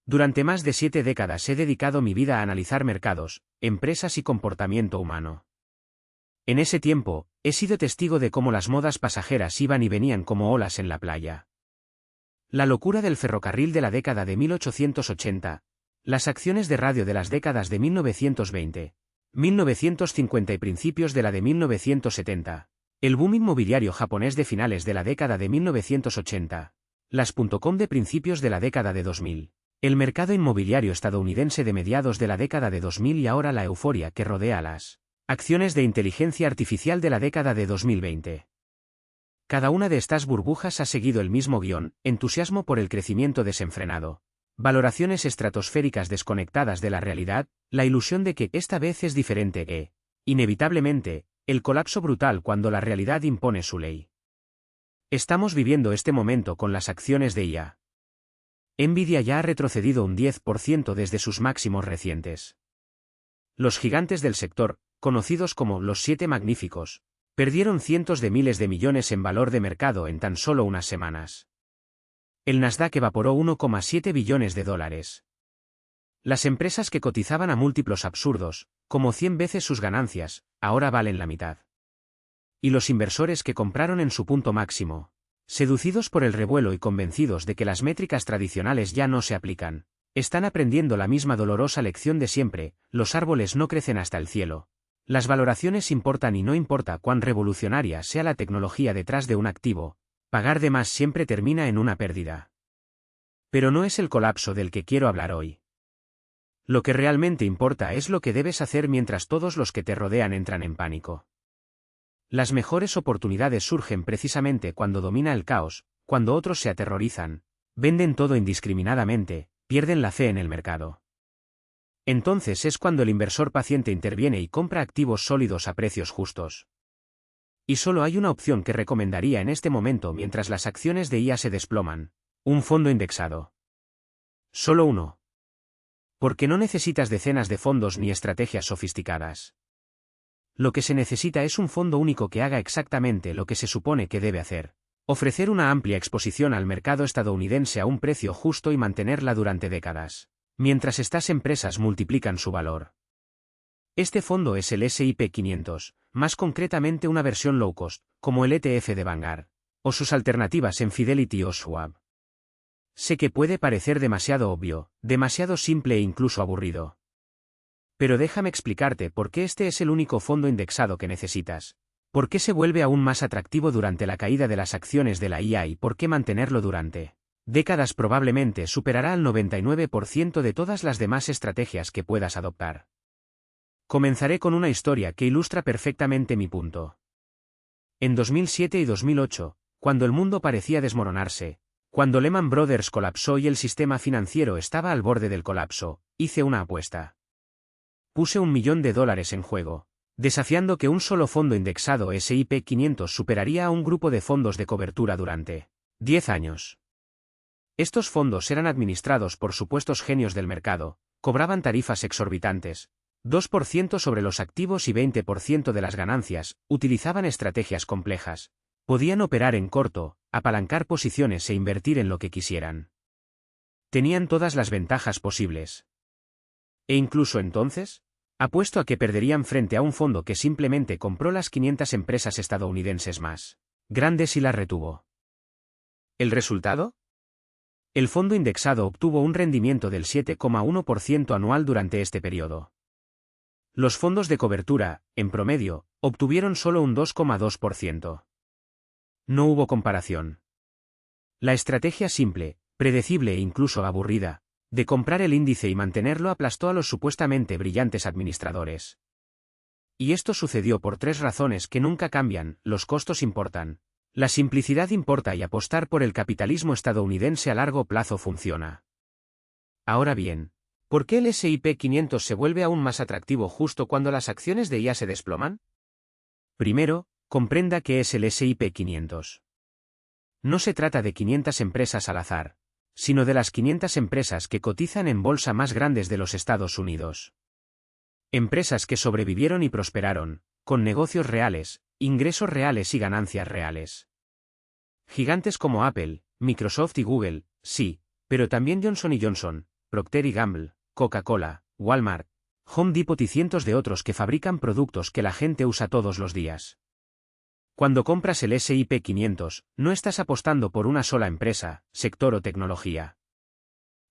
Durante más de 7 décadas he dedicado mi vida a analizar mercados, empresas y comportamiento humano. En ese tiempo, he sido testigo de cómo las modas pasajeras iban y venían como olas en la playa. La locura del ferrocarril de la década de 1880, las acciones de radio de las décadas de 1920, 1950 y principios de la de 1970, el boom inmobiliario japonés de finales de la década de 1980, las .com de principios de la década de 2000. El mercado inmobiliario estadounidense de mediados de la década de 2000 y ahora la euforia que rodea a las acciones de inteligencia artificial de la década de 2020. Cada una de estas burbujas ha seguido el mismo guión: entusiasmo por el crecimiento desenfrenado, valoraciones estratosféricas desconectadas de la realidad, la ilusión de que esta vez es diferente e, inevitablemente, el colapso brutal cuando la realidad impone su ley. Estamos viviendo este momento con las acciones de IA. Nvidia ya ha retrocedido un 10% desde sus máximos recientes. Los gigantes del sector, conocidos como los 7 magníficos, perdieron cientos de miles de millones en valor de mercado en tan solo unas semanas. El Nasdaq evaporó 1,7 billones de dólares. Las empresas que cotizaban a múltiplos absurdos, como 100 veces sus ganancias, ahora valen la mitad. Y los inversores que compraron en su punto máximo, seducidos por el revuelo y convencidos de que las métricas tradicionales ya no se aplican, están aprendiendo la misma dolorosa lección de siempre: los árboles no crecen hasta el cielo. Las valoraciones importan y no importa cuán revolucionaria sea la tecnología detrás de un activo, pagar de más siempre termina en una pérdida. Pero no es el colapso del que quiero hablar hoy. Lo que realmente importa es lo que debes hacer mientras todos los que te rodean entran en pánico. Las mejores oportunidades surgen precisamente cuando domina el caos, cuando otros se aterrorizan, venden todo indiscriminadamente, pierden la fe en el mercado. Entonces es cuando el inversor paciente interviene y compra activos sólidos a precios justos. Y solo hay una opción que recomendaría en este momento mientras las acciones de IA se desploman: un fondo indexado. Solo uno. Porque no necesitas decenas de fondos ni estrategias sofisticadas. Lo que se necesita es un fondo único que haga exactamente lo que se supone que debe hacer: ofrecer una amplia exposición al mercado estadounidense a un precio justo y mantenerla durante décadas, mientras estas empresas multiplican su valor. Este fondo es el S&P 500, más concretamente una versión low cost, como el ETF de Vanguard, o sus alternativas en Fidelity o Schwab. Sé que puede parecer demasiado obvio, demasiado simple e incluso aburrido. Pero déjame explicarte por qué este es el único fondo indexado que necesitas, por qué se vuelve aún más atractivo durante la caída de las acciones de la IA y por qué mantenerlo durante décadas probablemente superará al 99% de todas las demás estrategias que puedas adoptar. Comenzaré con una historia que ilustra perfectamente mi punto. En 2007 y 2008, cuando el mundo parecía desmoronarse, cuando Lehman Brothers colapsó y el sistema financiero estaba al borde del colapso, hice una apuesta. Puse $1 millón en juego, desafiando que un solo fondo indexado S&P 500 superaría a un grupo de fondos de cobertura durante 10 años. Estos fondos eran administrados por supuestos genios del mercado, cobraban tarifas exorbitantes, 2% sobre los activos y 20% de las ganancias, utilizaban estrategias complejas, podían operar en corto, apalancar posiciones e invertir en lo que quisieran. Tenían todas las ventajas posibles. E incluso entonces, apuesto a que perderían frente a un fondo que simplemente compró las 500 empresas estadounidenses más grandes y las retuvo. ¿El resultado? El fondo indexado obtuvo un rendimiento del 7,1% anual durante este periodo. Los fondos de cobertura, en promedio, obtuvieron solo un 2,2%. No hubo comparación. La estrategia simple, predecible e incluso aburrida, de comprar el índice y mantenerlo aplastó a los supuestamente brillantes administradores. Y esto sucedió por 3 razones que nunca cambian: los costos importan, la simplicidad importa y apostar por el capitalismo estadounidense a largo plazo funciona. Ahora bien, ¿por qué el S&P 500 se vuelve aún más atractivo justo cuando las acciones de IA se desploman? Primero, comprenda qué es el S&P 500. No se trata de 500 empresas al azar, sino de las 500 empresas que cotizan en bolsa más grandes de los Estados Unidos. Empresas que sobrevivieron y prosperaron, con negocios reales, ingresos reales y ganancias reales. Gigantes como Apple, Microsoft y Google, sí, pero también Johnson & Johnson, Procter y Gamble, Coca-Cola, Walmart, Home Depot y cientos de otros que fabrican productos que la gente usa todos los días. Cuando compras el S&P 500, no estás apostando por una sola empresa, sector o tecnología.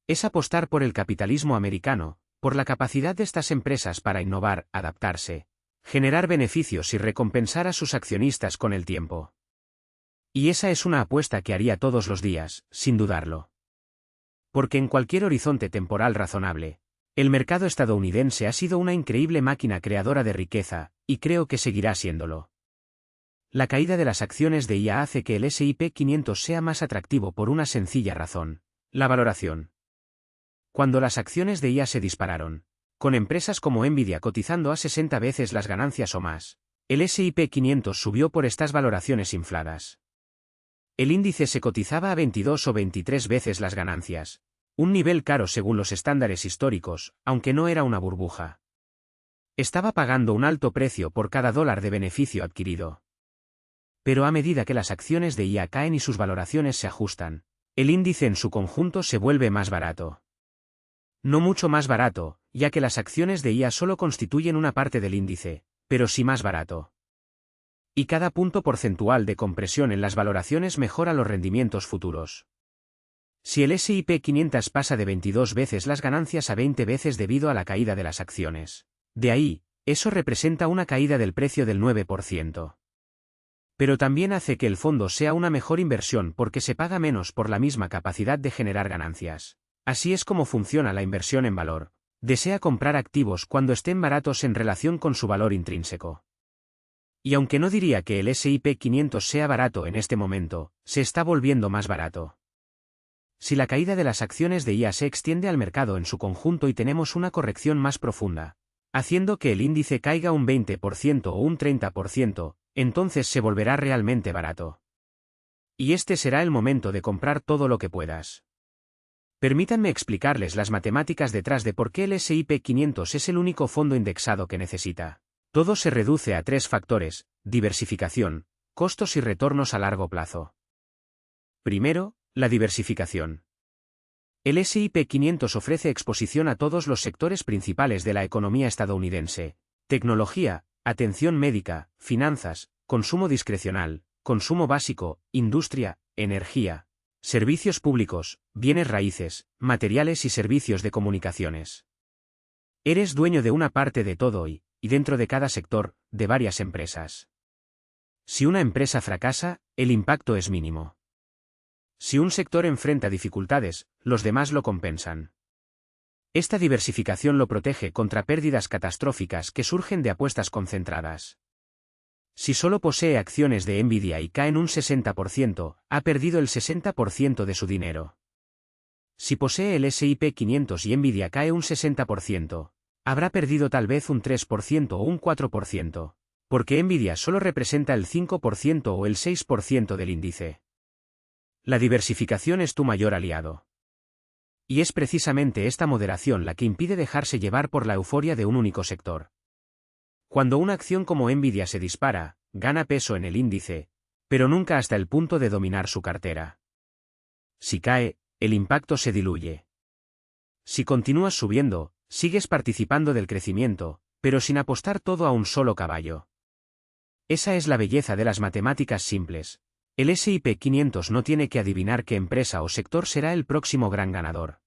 Es apostar por el capitalismo americano, por la capacidad de estas empresas para innovar, adaptarse, generar beneficios y recompensar a sus accionistas con el tiempo. Y esa es una apuesta que haría todos los días, sin dudarlo. Porque en cualquier horizonte temporal razonable, el mercado estadounidense ha sido una increíble máquina creadora de riqueza, y creo que seguirá siéndolo. La caída de las acciones de IA hace que el S&P 500 sea más atractivo por una sencilla razón: la valoración. Cuando las acciones de IA se dispararon, con empresas como Nvidia cotizando a 60 veces las ganancias o más, el S&P 500 subió por estas valoraciones infladas. El índice se cotizaba a 22 o 23 veces las ganancias, un nivel caro según los estándares históricos, aunque no era una burbuja. Estaba pagando un alto precio por cada dólar de beneficio adquirido. Pero a medida que las acciones de IA caen y sus valoraciones se ajustan, el índice en su conjunto se vuelve más barato. No mucho más barato, ya que las acciones de IA solo constituyen una parte del índice, pero sí más barato. Y cada punto porcentual de compresión en las valoraciones mejora los rendimientos futuros. Si el S&P 500 pasa de 22 veces las ganancias a 20 veces debido a la caída de las acciones, de ahí, eso representa una caída del precio del 9%. Pero también hace que el fondo sea una mejor inversión porque se paga menos por la misma capacidad de generar ganancias. Así es como funciona la inversión en valor. Desea comprar activos cuando estén baratos en relación con su valor intrínseco. Y aunque no diría que el S&P 500 sea barato en este momento, se está volviendo más barato. Si la caída de las acciones de IA se extiende al mercado en su conjunto y tenemos una corrección más profunda, haciendo que el índice caiga un 20% o un 30%, entonces se volverá realmente barato. Y este será el momento de comprar todo lo que puedas. Permítanme explicarles las matemáticas detrás de por qué el S&P 500 es el único fondo indexado que necesita. Todo se reduce a 3 factores: diversificación, costos y retornos a largo plazo. Primero, la diversificación. El S&P 500 ofrece exposición a todos los sectores principales de la economía estadounidense: tecnología, atención médica, finanzas, consumo discrecional, consumo básico, industria, energía, servicios públicos, bienes raíces, materiales y servicios de comunicaciones. Eres dueño de una parte de todo y dentro de cada sector, de varias empresas. Si una empresa fracasa, el impacto es mínimo. Si un sector enfrenta dificultades, los demás lo compensan. Esta diversificación lo protege contra pérdidas catastróficas que surgen de apuestas concentradas. Si solo posee acciones de Nvidia y caen un 60%, ha perdido el 60% de su dinero. Si posee el S&P 500 y Nvidia cae un 60%, habrá perdido tal vez un 3% o un 4%, porque Nvidia solo representa el 5% o el 6% del índice. La diversificación es tu mayor aliado. Y es precisamente esta moderación la que impide dejarse llevar por la euforia de un único sector. Cuando una acción como Nvidia se dispara, gana peso en el índice, pero nunca hasta el punto de dominar su cartera. Si cae, el impacto se diluye. Si continúas subiendo, sigues participando del crecimiento, pero sin apostar todo a un solo caballo. Esa es la belleza de las matemáticas simples. El S&P 500 no tiene que adivinar qué empresa o sector será el próximo gran ganador.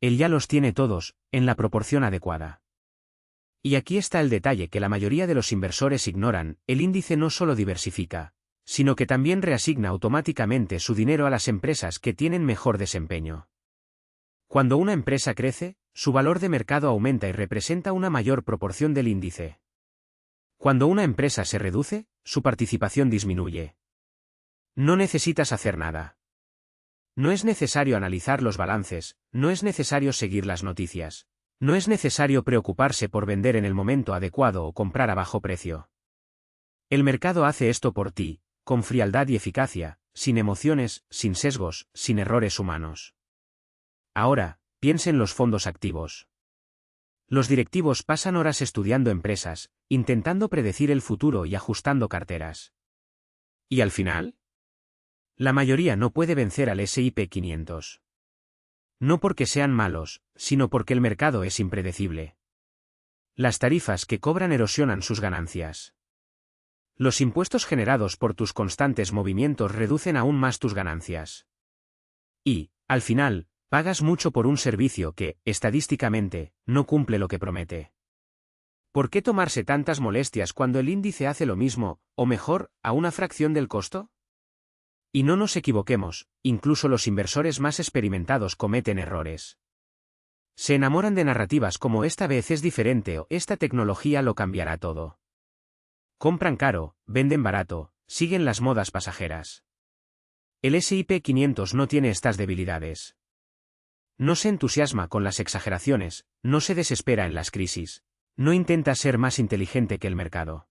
Él ya los tiene todos, en la proporción adecuada. Y aquí está el detalle que la mayoría de los inversores ignoran: el índice no solo diversifica, sino que también reasigna automáticamente su dinero a las empresas que tienen mejor desempeño. Cuando una empresa crece, su valor de mercado aumenta y representa una mayor proporción del índice. Cuando una empresa se reduce, su participación disminuye. No necesitas hacer nada. No es necesario analizar los balances, no es necesario seguir las noticias. No es necesario preocuparse por vender en el momento adecuado o comprar a bajo precio. El mercado hace esto por ti, con frialdad y eficacia, sin emociones, sin sesgos, sin errores humanos. Ahora, piensa en los fondos activos. Los directivos pasan horas estudiando empresas, intentando predecir el futuro y ajustando carteras. ¿Y al final? La mayoría no puede vencer al S&P 500. No porque sean malos, sino porque el mercado es impredecible. Las tarifas que cobran erosionan sus ganancias. Los impuestos generados por tus constantes movimientos reducen aún más tus ganancias. Y, al final, pagas mucho por un servicio que, estadísticamente, no cumple lo que promete. ¿Por qué tomarse tantas molestias cuando el índice hace lo mismo, o mejor, a una fracción del costo? Y no nos equivoquemos, incluso los inversores más experimentados cometen errores. Se enamoran de narrativas como esta vez es diferente o esta tecnología lo cambiará todo. Compran caro, venden barato, siguen las modas pasajeras. El S&P 500 no tiene estas debilidades. No se entusiasma con las exageraciones, no se desespera en las crisis, no intenta ser más inteligente que el mercado.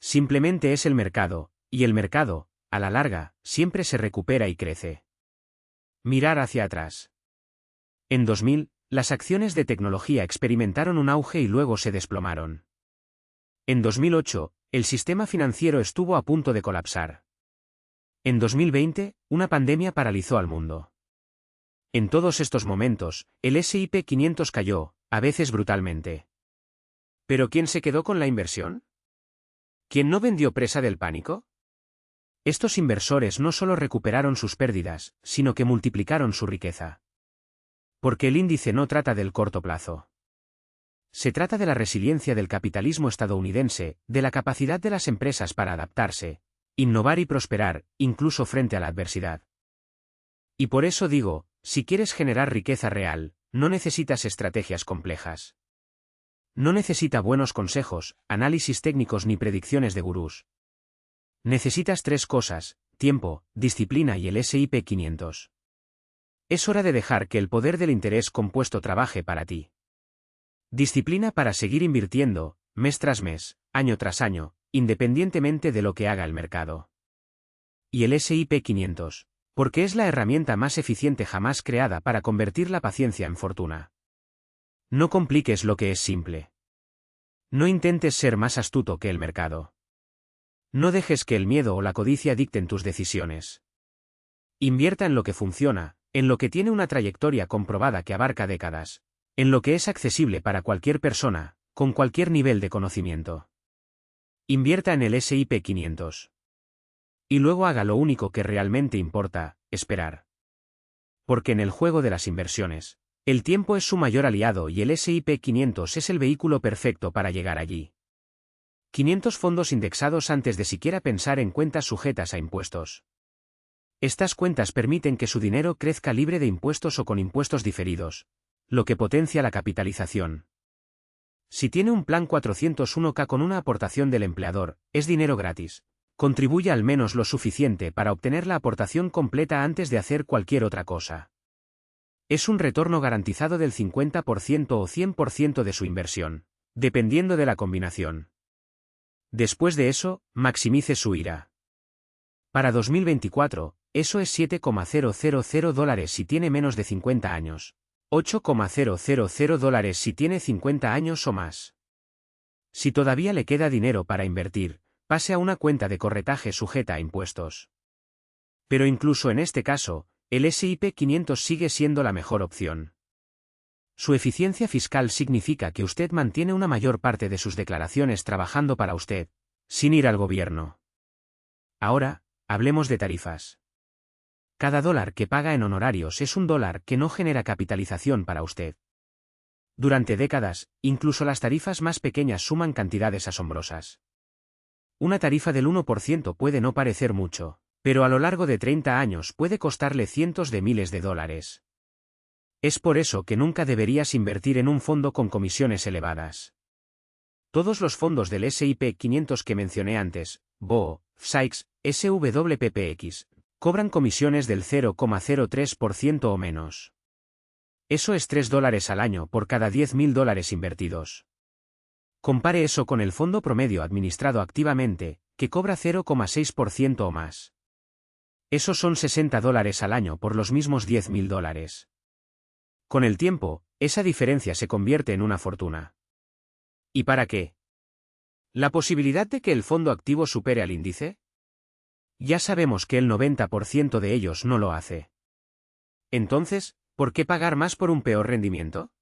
Simplemente es el mercado, y el mercado, a la larga, siempre se recupera y crece. Mirar hacia atrás. En 2000, las acciones de tecnología experimentaron un auge y luego se desplomaron. En 2008, el sistema financiero estuvo a punto de colapsar. En 2020, una pandemia paralizó al mundo. En todos estos momentos, el S&P 500 cayó, a veces brutalmente. ¿Pero quién se quedó con la inversión? ¿Quién no vendió presa del pánico? Estos inversores no solo recuperaron sus pérdidas, sino que multiplicaron su riqueza. Porque el índice no trata del corto plazo. Se trata de la resiliencia del capitalismo estadounidense, de la capacidad de las empresas para adaptarse, innovar y prosperar, incluso frente a la adversidad. Y por eso digo, si quieres generar riqueza real, no necesitas estrategias complejas. No necesita buenos consejos, análisis técnicos ni predicciones de gurús. Necesitas tres cosas: tiempo, disciplina y el S&P 500. Es hora de dejar que el poder del interés compuesto trabaje para ti. Disciplina para seguir invirtiendo, mes tras mes, año tras año, independientemente de lo que haga el mercado. Y el S&P 500, porque es la herramienta más eficiente jamás creada para convertir la paciencia en fortuna. No compliques lo que es simple. No intentes ser más astuto que el mercado. No dejes que el miedo o la codicia dicten tus decisiones. Invierta en lo que funciona, en lo que tiene una trayectoria comprobada que abarca décadas, en lo que es accesible para cualquier persona, con cualquier nivel de conocimiento. Invierta en el S&P 500. Y luego haga lo único que realmente importa, esperar. Porque en el juego de las inversiones, el tiempo es su mayor aliado y el S&P 500 es el vehículo perfecto para llegar allí. 500 fondos indexados antes de siquiera pensar en cuentas sujetas a impuestos. Estas cuentas permiten que su dinero crezca libre de impuestos o con impuestos diferidos, lo que potencia la capitalización. Si tiene un plan 401k con una aportación del empleador, es dinero gratis. Contribuye al menos lo suficiente para obtener la aportación completa antes de hacer cualquier otra cosa. Es un retorno garantizado del 50% o 100% de su inversión, dependiendo de la combinación. Después de eso, maximice su IRA. Para 2024, eso es $7,000 si tiene menos de 50 años. $8,000 si tiene 50 años o más. Si todavía le queda dinero para invertir, pase a una cuenta de corretaje sujeta a impuestos. Pero incluso en este caso, el S&P 500 sigue siendo la mejor opción. Su eficiencia fiscal significa que usted mantiene una mayor parte de sus declaraciones trabajando para usted, sin ir al gobierno. Ahora, hablemos de tarifas. Cada dólar que paga en honorarios es un dólar que no genera capitalización para usted. Durante décadas, incluso las tarifas más pequeñas suman cantidades asombrosas. Una tarifa del 1% puede no parecer mucho, pero a lo largo de 30 años puede costarle cientos de miles de dólares. Es por eso que nunca deberías invertir en un fondo con comisiones elevadas. Todos los fondos del S&P 500 que mencioné antes, BOO, SAIX, SWPPX, cobran comisiones del 0,03% o menos. Eso es $3 al año por cada $10,000 invertidos. Compare eso con el fondo promedio administrado activamente, que cobra 0,6% o más. Esos son $60 al año por los mismos $10,000. Con el tiempo, esa diferencia se convierte en una fortuna. ¿Y para qué? ¿La posibilidad de que el fondo activo supere al índice? Ya sabemos que el 90% de ellos no lo hace. Entonces, ¿Por qué pagar más por un peor rendimiento?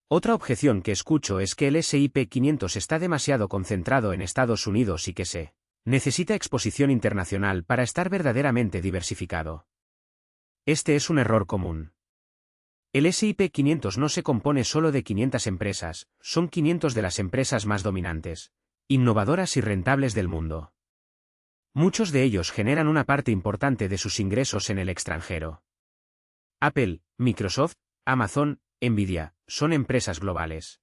Otra objeción que escucho es que el S&P 500 está demasiado concentrado en Estados Unidos y que se necesita exposición internacional para estar verdaderamente diversificado. Este es un error común. El S&P 500 no se compone solo de 500 empresas, son 500 de las empresas más dominantes, innovadoras y rentables del mundo. Muchos de ellos generan una parte importante de sus ingresos en el extranjero. Apple, Microsoft, Amazon, Nvidia, son empresas globales.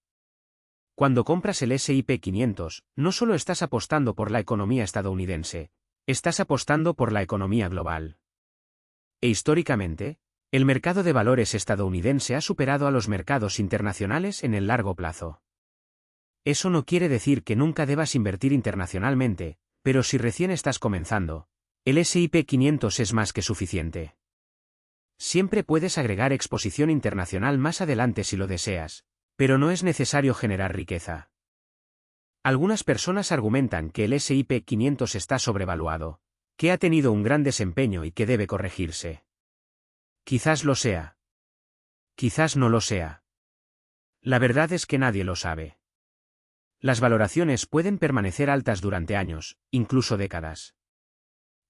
Cuando compras el S&P 500, no solo estás apostando por la economía estadounidense, estás apostando por la economía global. E históricamente, el mercado de valores estadounidense ha superado a los mercados internacionales en el largo plazo. Eso no quiere decir que nunca debas invertir internacionalmente, pero si recién estás comenzando, el S&P 500 es más que suficiente. Siempre puedes agregar exposición internacional más adelante si lo deseas, pero no es necesario generar riqueza. Algunas personas argumentan que el S&P 500 está sobrevaluado, que ha tenido un gran desempeño y que debe corregirse. Quizás lo sea. Quizás no lo sea. La verdad es que nadie lo sabe. Las valoraciones pueden permanecer altas durante años, incluso décadas.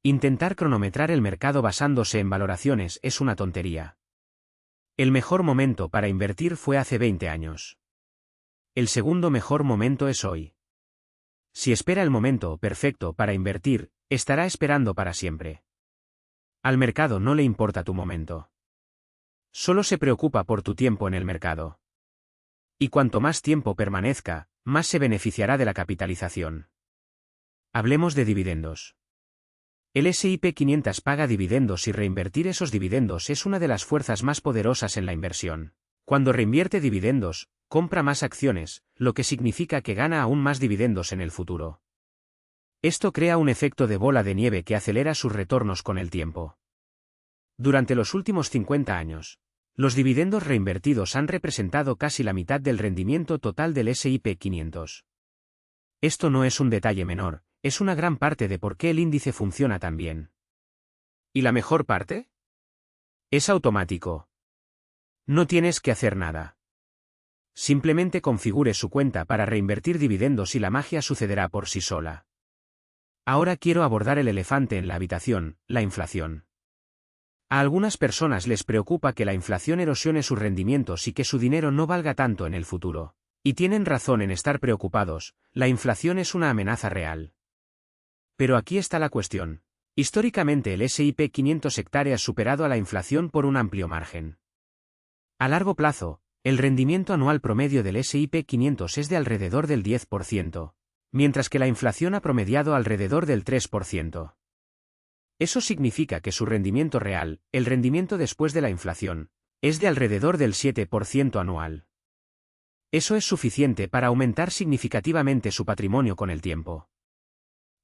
Intentar cronometrar el mercado basándose en valoraciones es una tontería. El mejor momento para invertir fue hace 20 años. El segundo mejor momento es hoy. Si espera el momento perfecto para invertir, estará esperando para siempre. Al mercado no le importa tu momento. Solo se preocupa por tu tiempo en el mercado. Y cuanto más tiempo permanezca, más se beneficiará de la capitalización. Hablemos de dividendos. El S&P 500 paga dividendos y reinvertir esos dividendos es una de las fuerzas más poderosas en la inversión. Cuando reinvierte dividendos, compra más acciones, lo que significa que gana aún más dividendos en el futuro. Esto crea un efecto de bola de nieve que acelera sus retornos con el tiempo. Durante los últimos 50 años, los dividendos reinvertidos han representado casi la mitad del rendimiento total del S&P 500. Esto no es un detalle menor, es una gran parte de por qué el índice funciona tan bien. ¿Y la mejor parte? Es automático. No tienes que hacer nada. Simplemente configure su cuenta para reinvertir dividendos y la magia sucederá por sí sola. Ahora quiero abordar el elefante en la habitación, la inflación. A algunas personas les preocupa que la inflación erosione sus rendimientos y que su dinero no valga tanto en el futuro. Y tienen razón en estar preocupados, la inflación es una amenaza real. Pero aquí está la cuestión. Históricamente el S&P 500 hectárea ha superado a la inflación por un amplio margen. A largo plazo, el rendimiento anual promedio del S&P 500 es de alrededor del 10%, mientras que la inflación ha promediado alrededor del 3%. Eso significa que su rendimiento real, el rendimiento después de la inflación, es de alrededor del 7% anual. Eso es suficiente para aumentar significativamente su patrimonio con el tiempo.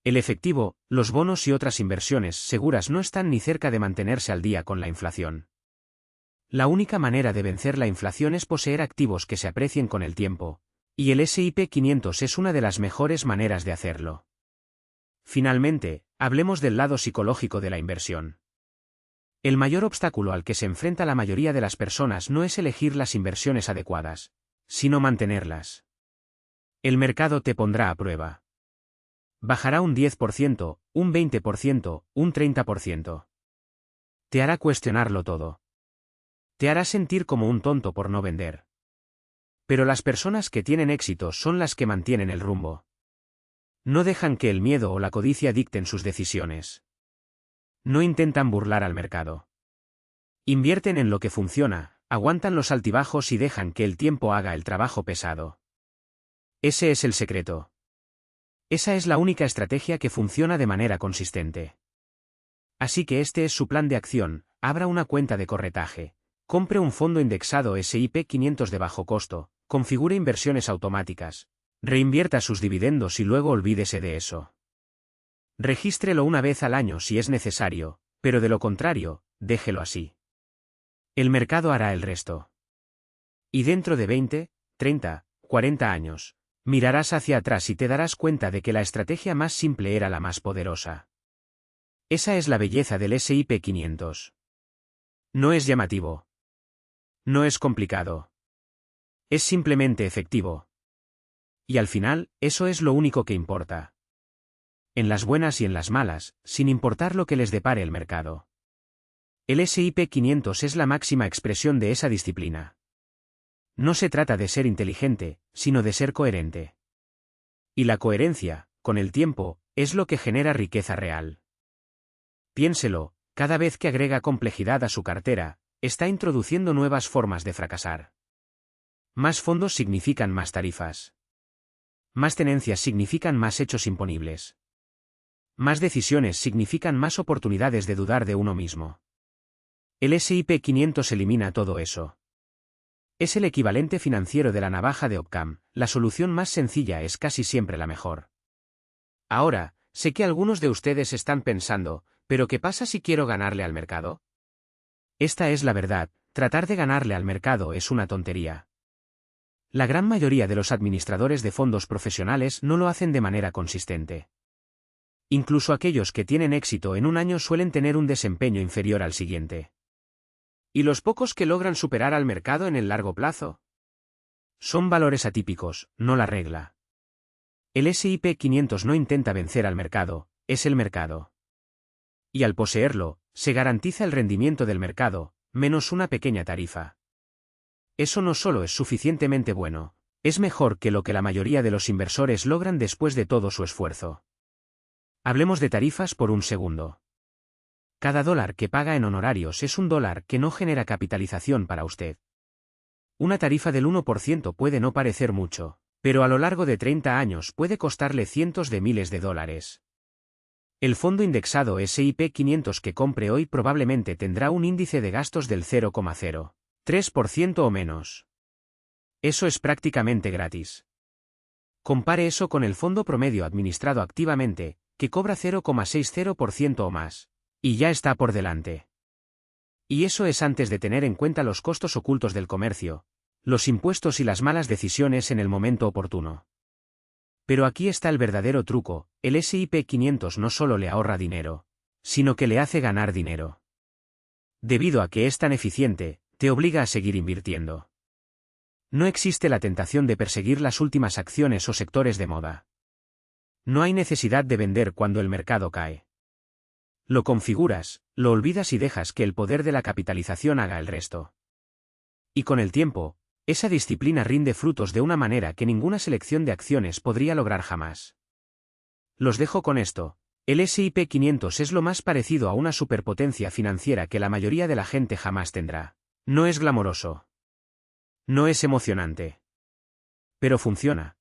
El efectivo, los bonos y otras inversiones seguras no están ni cerca de mantenerse al día con la inflación. La única manera de vencer la inflación es poseer activos que se aprecien con el tiempo, y el S&P 500 es una de las mejores maneras de hacerlo. Finalmente, hablemos del lado psicológico de la inversión. El mayor obstáculo al que se enfrenta la mayoría de las personas no es elegir las inversiones adecuadas, sino mantenerlas. El mercado te pondrá a prueba. Bajará un 10%, un 20%, un 30%. Te hará cuestionarlo todo. Te hará sentir como un tonto por no vender. Pero las personas que tienen éxito son las que mantienen el rumbo. No dejan que el miedo o la codicia dicten sus decisiones. No intentan burlar al mercado. Invierten en lo que funciona, aguantan los altibajos y dejan que el tiempo haga el trabajo pesado. Ese es el secreto. Esa es la única estrategia que funciona de manera consistente. Así que este es su plan de acción: abra una cuenta de corretaje, compre un fondo indexado S&P 500 de bajo costo, configure inversiones automáticas, reinvierta sus dividendos y luego olvídese de eso. Regístrelo una vez al año si es necesario, pero de lo contrario, déjelo así. El mercado hará el resto. Y dentro de 20, 30, 40 años, mirarás hacia atrás y te darás cuenta de que la estrategia más simple era la más poderosa. Esa es la belleza del S&P 500. No es llamativo. No es complicado. Es simplemente efectivo. Y al final, eso es lo único que importa. En las buenas y en las malas, sin importar lo que les depare el mercado. El S&P 500 es la máxima expresión de esa disciplina. No se trata de ser inteligente, sino de ser coherente. Y la coherencia, con el tiempo, es lo que genera riqueza real. Piénselo, cada vez que agrega complejidad a su cartera, está introduciendo nuevas formas de fracasar. Más fondos significan más tarifas. Más tenencias significan más hechos imponibles. Más decisiones significan más oportunidades de dudar de uno mismo. El S&P 500 elimina todo eso. Es el equivalente financiero de la navaja de Occam, la solución más sencilla es casi siempre la mejor. Ahora, sé que algunos de ustedes están pensando, ¿pero qué pasa si quiero ganarle al mercado? Esta es la verdad, tratar de ganarle al mercado es una tontería. La gran mayoría de los administradores de fondos profesionales no lo hacen de manera consistente. Incluso aquellos que tienen éxito en un año suelen tener un desempeño inferior al siguiente. ¿Y los pocos que logran superar al mercado en el largo plazo? Son valores atípicos, no la regla. El S&P 500 no intenta vencer al mercado, es el mercado. Y al poseerlo, se garantiza el rendimiento del mercado, menos una pequeña tarifa. Eso no solo es suficientemente bueno, es mejor que lo que la mayoría de los inversores logran después de todo su esfuerzo. Hablemos de tarifas por un segundo. Cada dólar que paga en honorarios es un dólar que no genera capitalización para usted. Una tarifa del 1% puede no parecer mucho, pero a lo largo de 30 años puede costarle cientos de miles de dólares. El fondo indexado S&P 500 que compre hoy probablemente tendrá un índice de gastos del 0,03% o menos. Eso es prácticamente gratis. Compare eso con el fondo promedio administrado activamente, que cobra 0,60% o más. Y ya está por delante. Y eso es antes de tener en cuenta los costos ocultos del comercio, los impuestos y las malas decisiones en el momento oportuno. Pero aquí está el verdadero truco, el S&P 500 no solo le ahorra dinero, sino que le hace ganar dinero. Debido a que es tan eficiente, te obliga a seguir invirtiendo. No existe la tentación de perseguir las últimas acciones o sectores de moda. No hay necesidad de vender cuando el mercado cae. Lo configuras, lo olvidas y dejas que el poder de la capitalización haga el resto. Y con el tiempo, esa disciplina rinde frutos de una manera que ninguna selección de acciones podría lograr jamás. Los dejo con esto, el S&P 500 es lo más parecido a una superpotencia financiera que la mayoría de la gente jamás tendrá. No es glamoroso. No es emocionante. Pero funciona.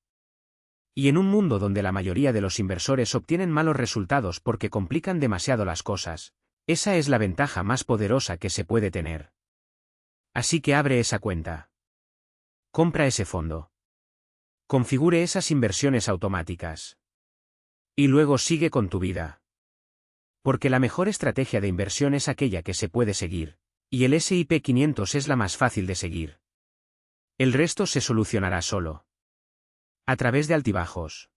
Y en un mundo donde la mayoría de los inversores obtienen malos resultados porque complican demasiado las cosas, esa es la ventaja más poderosa que se puede tener. Así que abre esa cuenta. Compra ese fondo. Configure esas inversiones automáticas. Y luego sigue con tu vida. Porque la mejor estrategia de inversión es aquella que se puede seguir, y el S&P 500 es la más fácil de seguir. El resto se solucionará solo. A través de altibajos.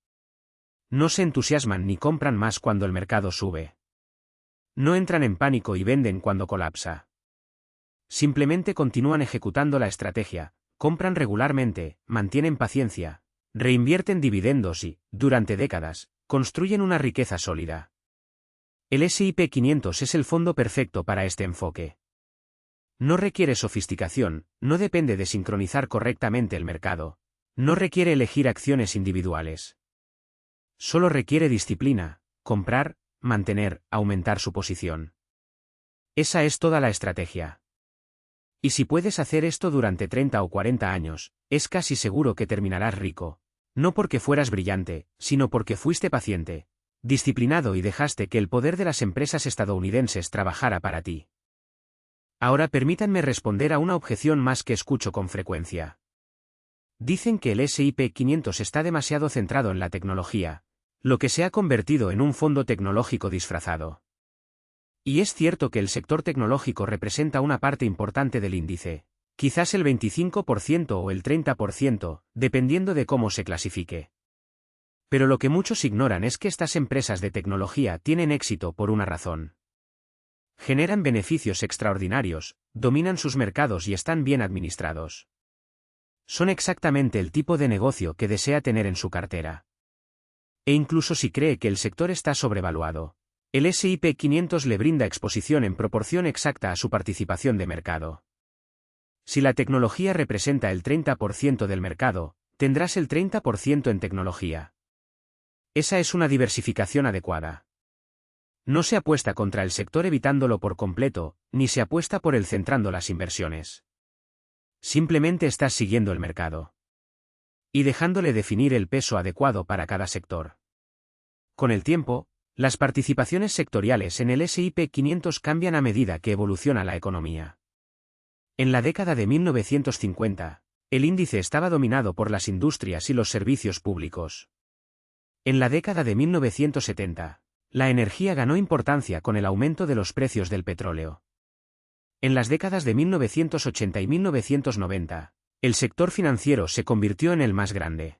No se entusiasman ni compran más cuando el mercado sube. No entran en pánico y venden cuando colapsa. Simplemente continúan ejecutando la estrategia, compran regularmente, mantienen paciencia, reinvierten dividendos y, durante décadas, construyen una riqueza sólida. El S&P 500 es el fondo perfecto para este enfoque. No requiere sofisticación, no depende de sincronizar correctamente el mercado. No requiere elegir acciones individuales. Solo requiere disciplina, comprar, mantener, aumentar su posición. Esa es toda la estrategia. Y si puedes hacer esto durante 30 o 40 años, es casi seguro que terminarás rico. No porque fueras brillante, sino porque fuiste paciente, disciplinado y dejaste que el poder de las empresas estadounidenses trabajara para ti. Ahora permítanme responder a una objeción más que escucho con frecuencia. Dicen que el S&P 500 está demasiado centrado en la tecnología, lo que se ha convertido en un fondo tecnológico disfrazado. Y es cierto que el sector tecnológico representa una parte importante del índice, quizás el 25% o el 30%, dependiendo de cómo se clasifique. Pero lo que muchos ignoran es que estas empresas de tecnología tienen éxito por una razón. Generan beneficios extraordinarios, dominan sus mercados y están bien administrados. Son exactamente el tipo de negocio que desea tener en su cartera. E incluso si cree que el sector está sobrevaluado, el S&P 500 le brinda exposición en proporción exacta a su participación de mercado. Si la tecnología representa el 30% del mercado, tendrás el 30% en tecnología. Esa es una diversificación adecuada. No se apuesta contra el sector evitándolo por completo, ni se apuesta por él centrando las inversiones. Simplemente estás siguiendo el mercado. Y dejándole definir el peso adecuado para cada sector. Con el tiempo, las participaciones sectoriales en el S&P 500 cambian a medida que evoluciona la economía. En la década de 1950, el índice estaba dominado por las industrias y los servicios públicos. En la década de 1970, la energía ganó importancia con el aumento de los precios del petróleo. En las décadas de 1980 y 1990, el sector financiero se convirtió en el más grande.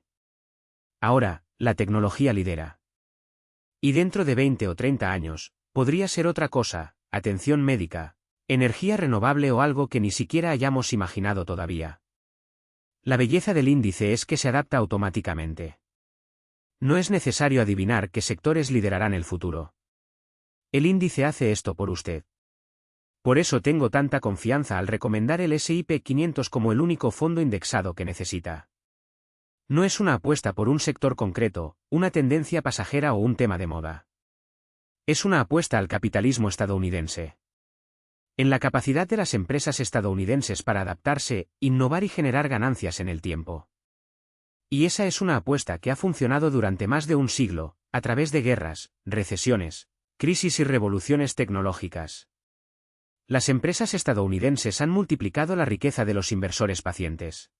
Ahora, la tecnología lidera. Y dentro de 20 o 30 años, podría ser otra cosa, atención médica, energía renovable o algo que ni siquiera hayamos imaginado todavía. La belleza del índice es que se adapta automáticamente. No es necesario adivinar qué sectores liderarán el futuro. El índice hace esto por usted. Por eso tengo tanta confianza al recomendar el S&P 500 como el único fondo indexado que necesita. No es una apuesta por un sector concreto, una tendencia pasajera o un tema de moda. Es una apuesta al capitalismo estadounidense. En la capacidad de las empresas estadounidenses para adaptarse, innovar y generar ganancias en el tiempo. Y esa es una apuesta que ha funcionado durante más de un siglo, a través de guerras, recesiones, crisis y revoluciones tecnológicas. Las empresas estadounidenses han multiplicado la riqueza de los inversores pacientes.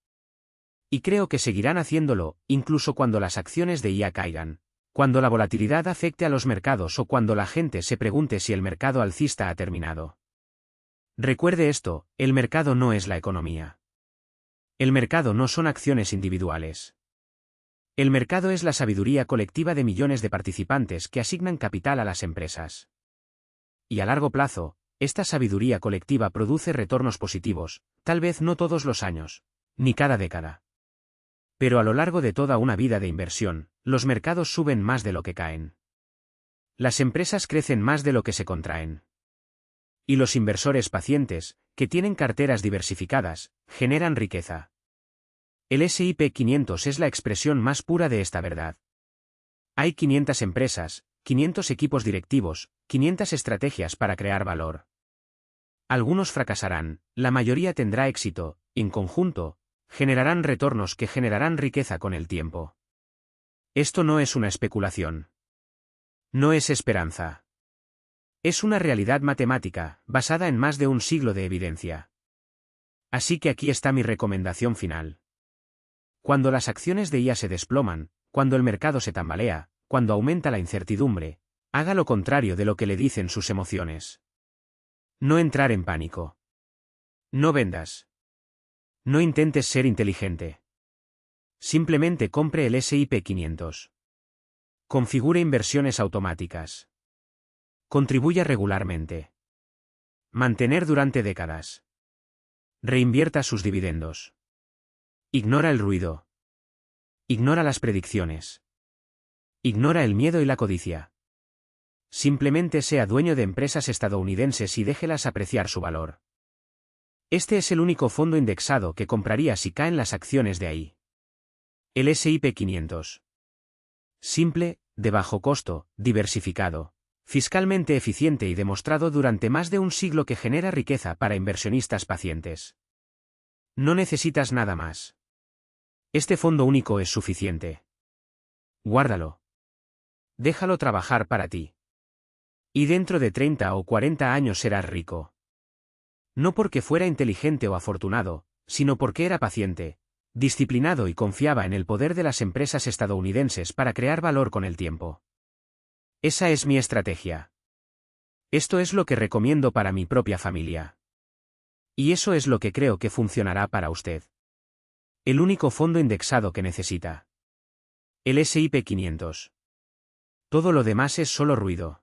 Y creo que seguirán haciéndolo, incluso cuando las acciones de IA caigan, cuando la volatilidad afecte a los mercados o cuando la gente se pregunte si el mercado alcista ha terminado. Recuerde esto, el mercado no es la economía. El mercado no son acciones individuales. El mercado es la sabiduría colectiva de millones de participantes que asignan capital a las empresas. Y a largo plazo, esta sabiduría colectiva produce retornos positivos, tal vez no todos los años, ni cada década. Pero a lo largo de toda una vida de inversión, los mercados suben más de lo que caen. Las empresas crecen más de lo que se contraen. Y los inversores pacientes, que tienen carteras diversificadas, generan riqueza. El S&P 500 es la expresión más pura de esta verdad. Hay 500 empresas, 500 equipos directivos, 500 estrategias para crear valor. Algunos fracasarán, la mayoría tendrá éxito, en conjunto, generarán retornos que generarán riqueza con el tiempo. Esto no es una especulación. No es esperanza. Es una realidad matemática, basada en más de un siglo de evidencia. Así que aquí está mi recomendación final. Cuando las acciones de IA se desploman, cuando el mercado se tambalea, cuando aumenta la incertidumbre, haga lo contrario de lo que le dicen sus emociones. No entrar en pánico. No vendas. No intentes ser inteligente. Simplemente compre el S&P 500. Configure inversiones automáticas. Contribuya regularmente. Mantener durante décadas. Reinvierta sus dividendos. Ignora el ruido. Ignora las predicciones. Ignora el miedo y la codicia. Simplemente sea dueño de empresas estadounidenses y déjelas apreciar su valor. Este es el único fondo indexado que compraría si caen las acciones de ahí. El S&P 500. Simple, de bajo costo, diversificado, fiscalmente eficiente y demostrado durante más de un siglo que genera riqueza para inversionistas pacientes. No necesitas nada más. Este fondo único es suficiente. Guárdalo. Déjalo trabajar para ti. Y dentro de 30 o 40 años serás rico. No porque fuera inteligente o afortunado, sino porque era paciente, disciplinado y confiaba en el poder de las empresas estadounidenses para crear valor con el tiempo. Esa es mi estrategia. Esto es lo que recomiendo para mi propia familia. Y eso es lo que creo que funcionará para usted. El único fondo indexado que necesita. El S&P 500. Todo lo demás es solo ruido.